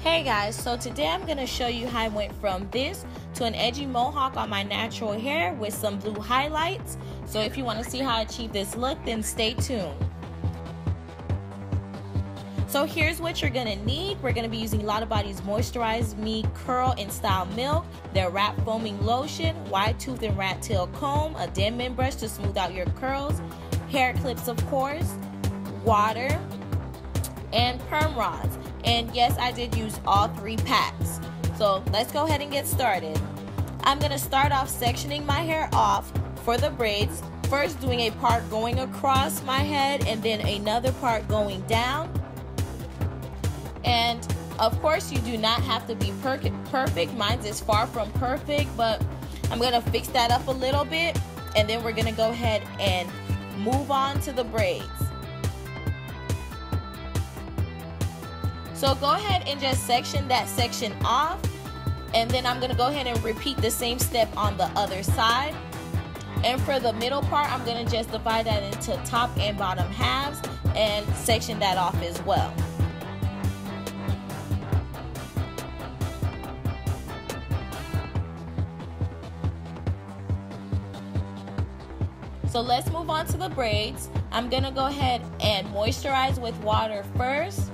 Hey guys, so today I'm going to show you how I went from this to an edgy mohawk on my natural hair with some blue highlights. So if you want to see how I achieve this look, then stay tuned. So here's what you're going to need. We're going to be using Lottabody's Moisturize Me Curl and Style Milk, their wrap foaming lotion, wide tooth and rat tail comb, a Denman brush to smooth out your curls, hair clips of course, water, and perm rods. And yes, I did use all 3 packs. So let's go ahead and get started. I'm going to start off sectioning my hair off for the braids. First doing a part going across my head and then another part going down. And of course you do not have to be perfect. Mine is far from perfect, but I'm going to fix that up a little bit. And then we're going to go ahead and move on to the braids. So go ahead and just section that section off, and then I'm going to go ahead and repeat the same step on the other side. And for the middle part, I'm going to just divide that into top and bottom halves and section that off as well. So let's move on to the braids. I'm going to go ahead and moisturize with water first.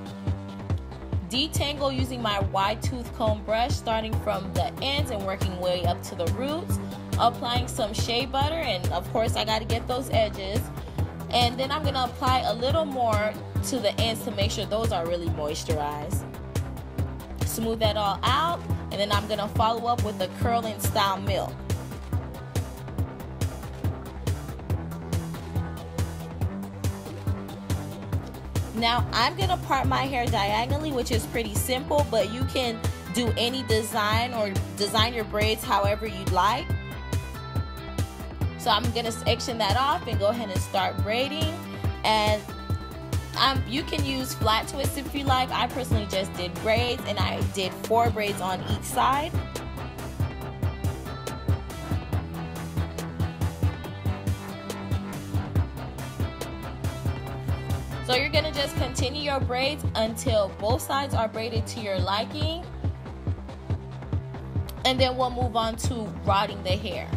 Detangle using my wide tooth comb brush, starting from the ends and working way up to the roots. Applying some shea butter, and of course I got to get those edges. And then I'm going to apply a little more to the ends to make sure those are really moisturized. Smooth that all out, and then I'm going to follow up with the curl and style milk. Now I'm going to part my hair diagonally, which is pretty simple, but you can do any design or design your braids however you'd like. So I'm going to section that off and go ahead and start braiding. And you can use flat twists if you like. I personally just did braids, and I did 4 braids on each side. So you're going to just continue your braids until both sides are braided to your liking. And then we'll move on to rodding the hair.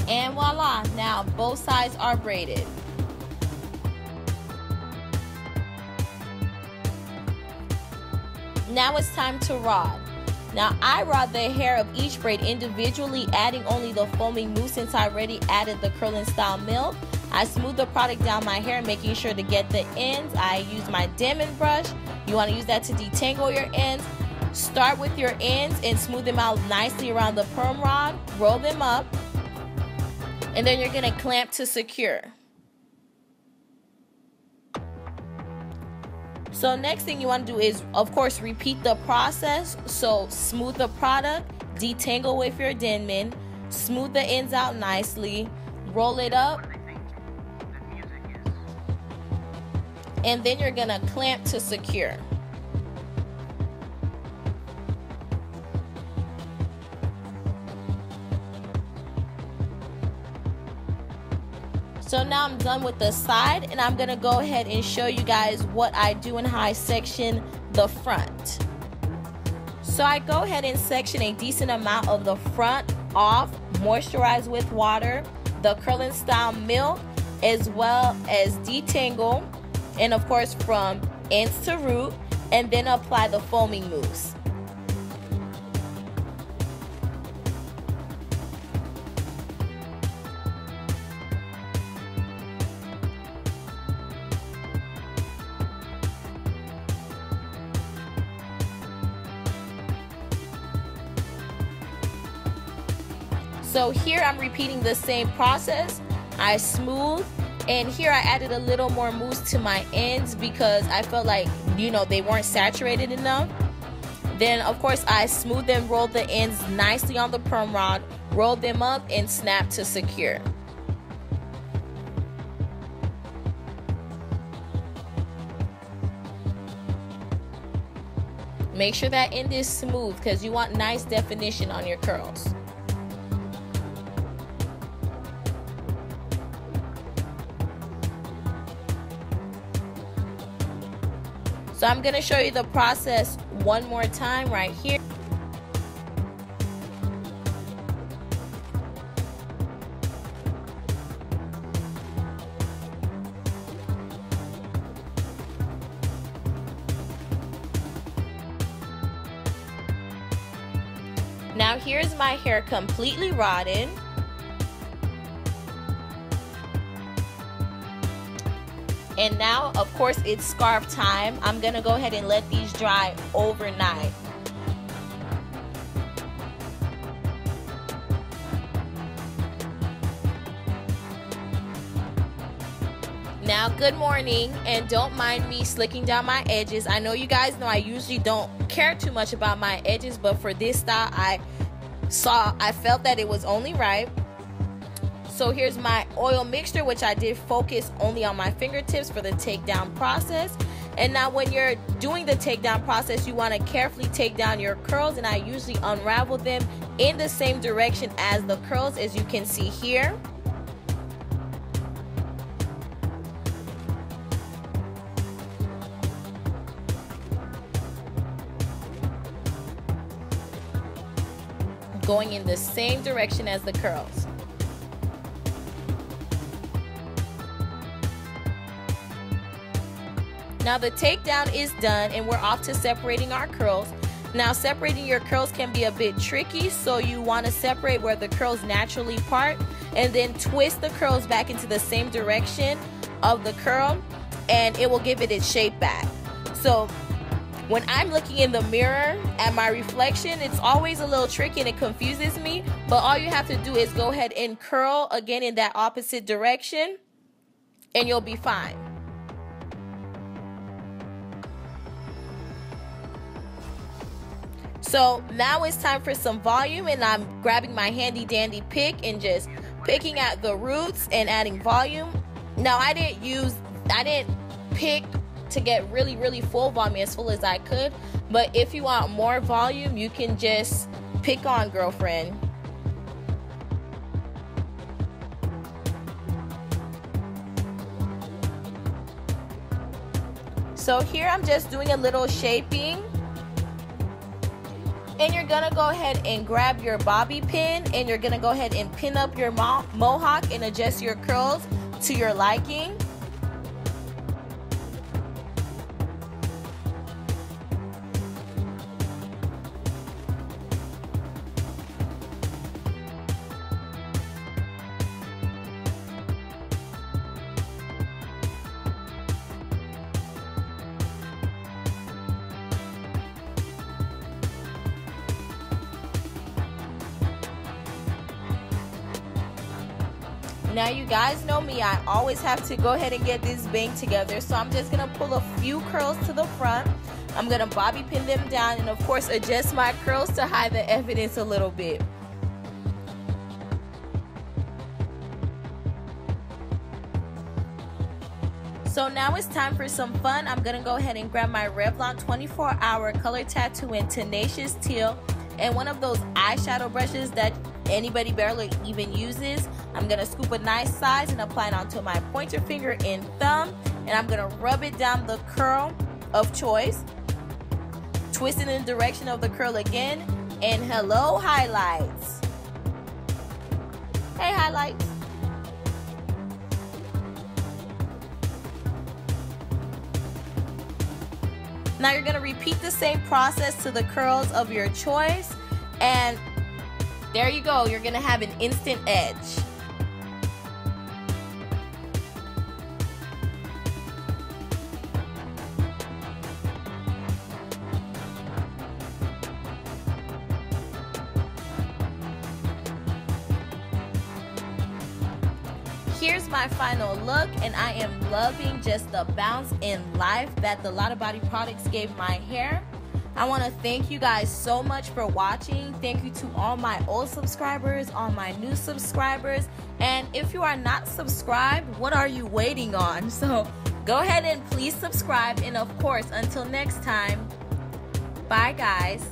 And voila, now both sides are braided. Now it's time to rod. Now I rod the hair of each braid individually, adding only the foaming mousse since I already added the curl and style milk. I smooth the product down my hair, making sure to get the ends. I use my Denman brush. You want to use that to detangle your ends. Start with your ends and smooth them out nicely around the perm rod. Roll them up. And then you're going to clamp to secure. So next thing you want to do is, of course, repeat the process. So smooth the product, detangle with your Denman, smooth the ends out nicely, roll it up, and then you're going to clamp to secure. So now I'm done with the side, and I'm going to go ahead and show you guys what I do and how I section the front. So I go ahead and section a decent amount of the front off, moisturize with water, the curl and style milk, as well as detangle, and of course from ends to root, and then apply the foaming mousse. So here I'm repeating the same process. I smooth, and here I added a little more mousse to my ends because I felt like, you know, they weren't saturated enough. Then of course I smooth and roll the ends nicely on the perm rod, roll them up and snap to secure. Make sure that end is smooth because you want nice definition on your curls. So I'm going to show you the process one more time right here. Now here's my hair completely rotted. And now, of course, it's scarf time. I'm gonna go ahead and let these dry overnight. Now, good morning, and don't mind me slicking down my edges. I know you guys know I usually don't care too much about my edges, but for this style, I felt that it was only right. So here's my oil mixture, which I did focus only on my fingertips for the takedown process. And now when you're doing the takedown process, you want to carefully take down your curls, and I usually unravel them in the same direction as the curls, as you can see here. Going in the same direction as the curls. Now the takedown is done and we're off to separating our curls. Now separating your curls can be a bit tricky, so you want to separate where the curls naturally part and then twist the curls back into the same direction of the curl, and it will give it its shape back. So when I'm looking in the mirror at my reflection, it's always a little tricky and it confuses me, but all you have to do is go ahead and curl again in that opposite direction and you'll be fine. So now it's time for some volume, and I'm grabbing my handy dandy pick and just picking at the roots and adding volume. Now I didn't pick to get really full volume, as full as I could, but if you want more volume, you can just pick on, girlfriend. So here I'm just doing a little shaping. And you're gonna go ahead and grab your bobby pin, and you're gonna go ahead and pin up your mohawk and adjust your curls to your liking. Now you guys know me, I always have to go ahead and get this bang together, so I'm just gonna pull a few curls to the front. I'm gonna bobby pin them down and of course adjust my curls to hide the evidence a little bit. So now it's time for some fun. I'm gonna go ahead and grab my Revlon 24-hour color tattoo in Tenacious Teal and one of those eyeshadow brushes that anybody barely even uses. I'm gonna scoop a nice size and apply it onto my pointer finger and thumb, and I'm gonna rub it down the curl of choice, twist it in the direction of the curl again, and hello highlights. Hey highlights. Now you're gonna repeat the same process to the curls of your choice, and there you go, you're gonna have an instant edge. Here's my final look, and I am loving just the bounce in life that the Lottabody products gave my hair. I want to thank you guys so much for watching. Thank you to all my old subscribers, all my new subscribers. And if you are not subscribed, what are you waiting on? So go ahead and please subscribe. And of course, until next time, bye guys.